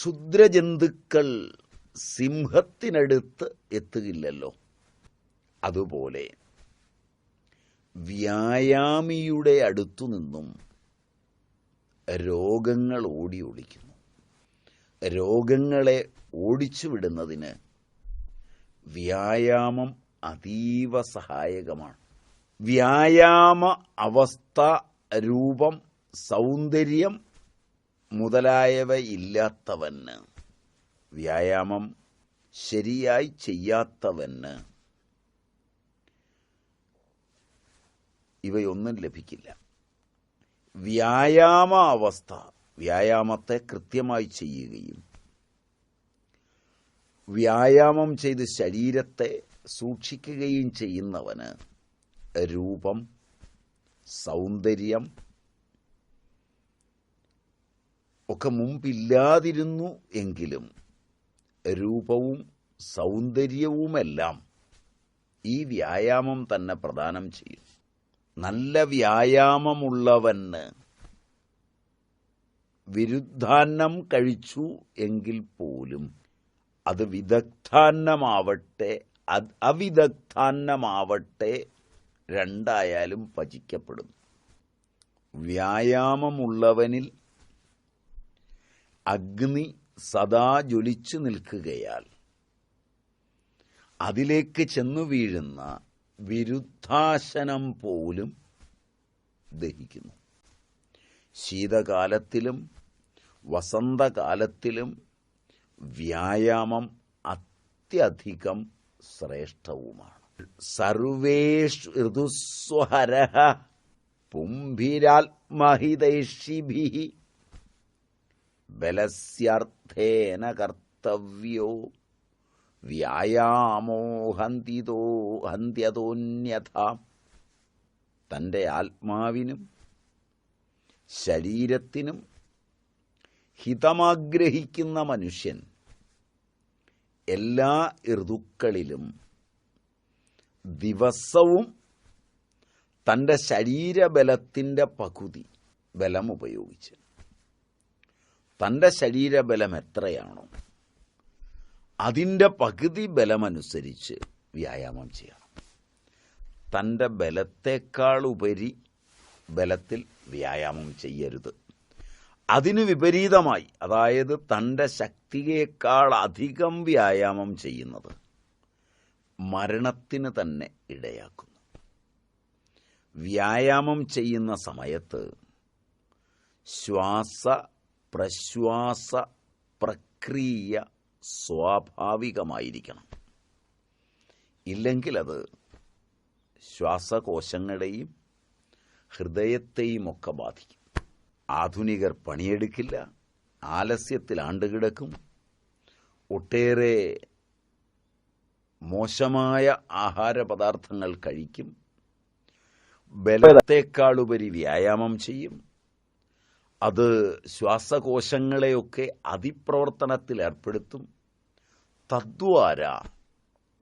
ക്ഷുദ്രജന്തുക്കൾ സിംഹത്തിനടുത്ത് എത്തുകയില്ലല്ലോ. അതുപോലെ വ്യായാമിയുടെ അടുത്തു നിന്നും രോഗങ്ങൾ ഓടി ഒളിക്കുന്നു. രോഗങ്ങളെ ഓടിച്ചുവിടുന്നതിന് വ്യായാമം അതീവ സഹായകമാണ്. വ്യായാമ അവസ്ഥ, രൂപം, സൗന്ദര്യം മുതലായവ ഇല്ലാത്തവന്, വ്യായാമം ശരിയായി ചെയ്യാത്തവന് ഇവയൊന്നും ലഭിക്കില്ല. വ്യായാമ അവസ്ഥ, വ്യായാമത്തെ കൃത്യമായി ചെയ്യുകയും വ്യായാമം ചെയ്ത് ശരീരത്തെ സൂക്ഷിക്കുകയും ചെയ്യുന്നവന് രൂപം, സൗന്ദര്യം ഒക്കെ മുമ്പില്ലാതിരുന്നു എങ്കിലും രൂപവും സൗന്ദര്യവുമെല്ലാം ഈ വ്യായാമം തന്നെ പ്രദാനം ചെയ്യും. നല്ല വ്യായാമമുള്ളവന് വിരുദ്ധാന്നം കഴിച്ചു എങ്കിൽ പോലും അത് വിദഗ്ധാന്നമാവട്ടെ അവിദഗ്ധാന്നമാവട്ടെ രണ്ടായാലും പചിക്കപ്പെടും. വ്യായാമമുള്ളവനിൽ അഗ്നി സദാ ജ്വലിച്ചു നിൽക്കുകയാൽ അതിലേക്ക് ചെന്നു വീഴുന്ന വിരുദ്ധാശനം പോലും ദഹിക്കുന്നു. ശീതകാലത്തിലും വസന്തകാലത്തിലും വ്യായാമം അത്യധികം ശ്രേഷ്ഠവുമാണ്. സർവേഷു ഋതുസ്വഹരഃ പുംഭിരാത്മഹിതൈഷിഭിഃ ബലസ്യാർത്ഥേന കർത്തവ്യോ വ്യായാമോ ഹന്ത്യതോന്യഥാ. തൻ്റെ ആത്മാവിനും ശരീരത്തിനും ഹിതമാഗ്രഹിക്കുന്ന മനുഷ്യൻ എല്ലാ ഋതുക്കളിലും ദിവസവും തൻ്റെ ശരീരബലത്തിൻ്റെ പകുതി ബലം ഉപയോഗിച്ച്, തൻ്റെ ശരീരബലം എത്രയാണോ അതിൻ്റെ പകുതി ബലമനുസരിച്ച് വ്യായാമം ചെയ്യണം. തൻ്റെ ബലത്തേക്കാൾ ഉപരി ബലത്തിൽ വ്യായാമം ചെയ്യരുത്. അതിനു വിപരീതമായി, അതായത് തൻ്റെ ശക്തിയേക്കാൾ അധികം വ്യായാമം ചെയ്യുന്നത് മരണത്തിന് തന്നെ ഇടയാക്കുന്നു. വ്യായാമം ചെയ്യുന്ന സമയത്ത് ശ്വാസ പ്രശ്വാസ പ്രക്രിയ സ്വാഭാവികമായിരിക്കണം. ഇല്ലെങ്കിൽ അത് ശ്വാസകോശങ്ങളെയും ഹൃദയത്തെയും ഒക്കെ ബാധിക്കും. ആധുനികർ പണിയെടുക്കില്ല, ആലസ്യത്തിൽ ആണ്ടുകിടക്കും, ഒട്ടേറെ മോശമായ ആഹാരപദാർത്ഥങ്ങൾ കഴിക്കും, ബലത്തെക്കാളുപരി വ്യായാമം ചെയ്യും. അത് ശ്വാസകോശങ്ങളെയൊക്കെ അതിപ്രവർത്തനത്തിൽ ഏർപ്പെടുത്തും. തദ്വാര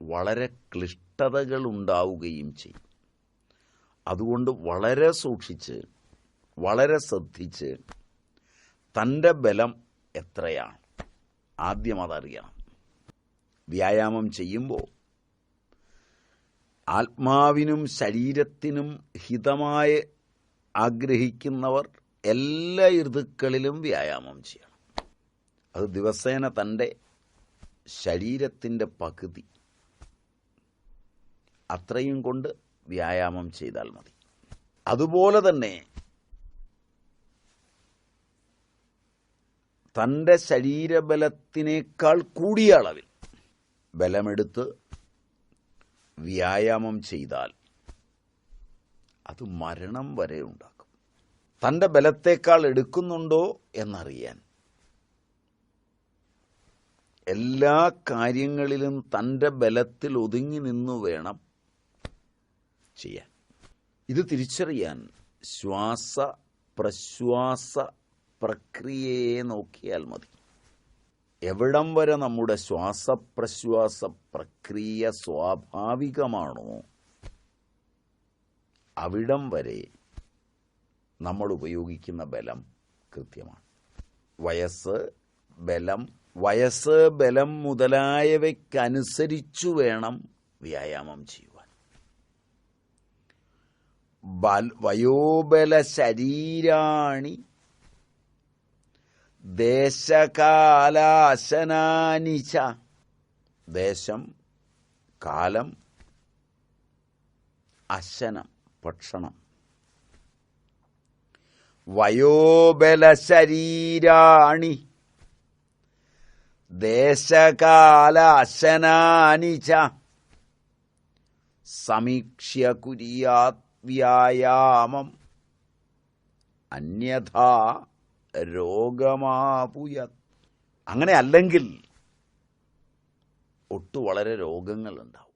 വളരെ ക്ലിഷ്ടതകൾ ഉണ്ടാവുകയും ചെയ്യും. അതുകൊണ്ട് വളരെ സൂക്ഷിച്ച്, വളരെ ശ്രദ്ധിച്ച് തൻ്റെ ബലം എത്രയാണ് ആദ്യം അതറിയണം. വ്യായാമം ചെയ്യുമ്പോൾ ആത്മാവിനും ശരീരത്തിനും ഹിതമായി ആഗ്രഹിക്കുന്നവർ എല്ലാ ഋതുക്കളിലും വ്യായാമം ചെയ്യണം. അത് ദിവസേന തൻ്റെ ശരീരത്തിൻ്റെ പകുതി അത്രയും കൊണ്ട് വ്യായാമം ചെയ്താൽ മതി. അതുപോലെ തന്നെ തൻ്റെ ശരീരബലത്തിനേക്കാൾ കൂടിയ അളവിൽ ബലമെടുത്ത് വ്യായാമം ചെയ്താൽ അത് മരണം വരെ ഉണ്ടാക്കും. തൻ്റെ ബലത്തേക്കാൾ എടുക്കുന്നുണ്ടോ എന്നറിയാൻ എല്ലാ കാര്യങ്ങളിലും തൻ്റെ ബലത്തിൽ ഒതുങ്ങി നിന്നു വേണം ചെയ്യാൻ. ഇത് തിരിച്ചറിയാൻ ശ്വാസ പ്രശ്വാസ പ്രക്രിയയെ നോക്കിയാൽ മതി. എവിടം വരെ നമ്മുടെ ശ്വാസപ്രശ്വാസ പ്രക്രിയ സ്വാഭാവികമാണോ അവിടം വരെ നമ്മൾ ഉപയോഗിക്കുന്ന ബലം കൃത്യമാണ്. വയസ്സ്, ബലം, വയസ്സ്, ബലം മുതലായവയ്ക്കനുസരിച്ചു വേണം വ്യായാമം ചെയ്യുവാൻ. വയോബല ശരീരാണി ദേശകാലാശനാനിച്ച. ദേശം, കാലം, അശനം, ഭക്ഷണം. വയോബല ശരീരാണി ദേശകാല അശനാനിച്ച സമീക്ഷ്യ കുര്യാത് വ്യായാമം അന്യഥാ രോഗമാപുയത്. അങ്ങനെ അല്ലെങ്കിൽ വളരെ രോഗങ്ങളുണ്ടാവും.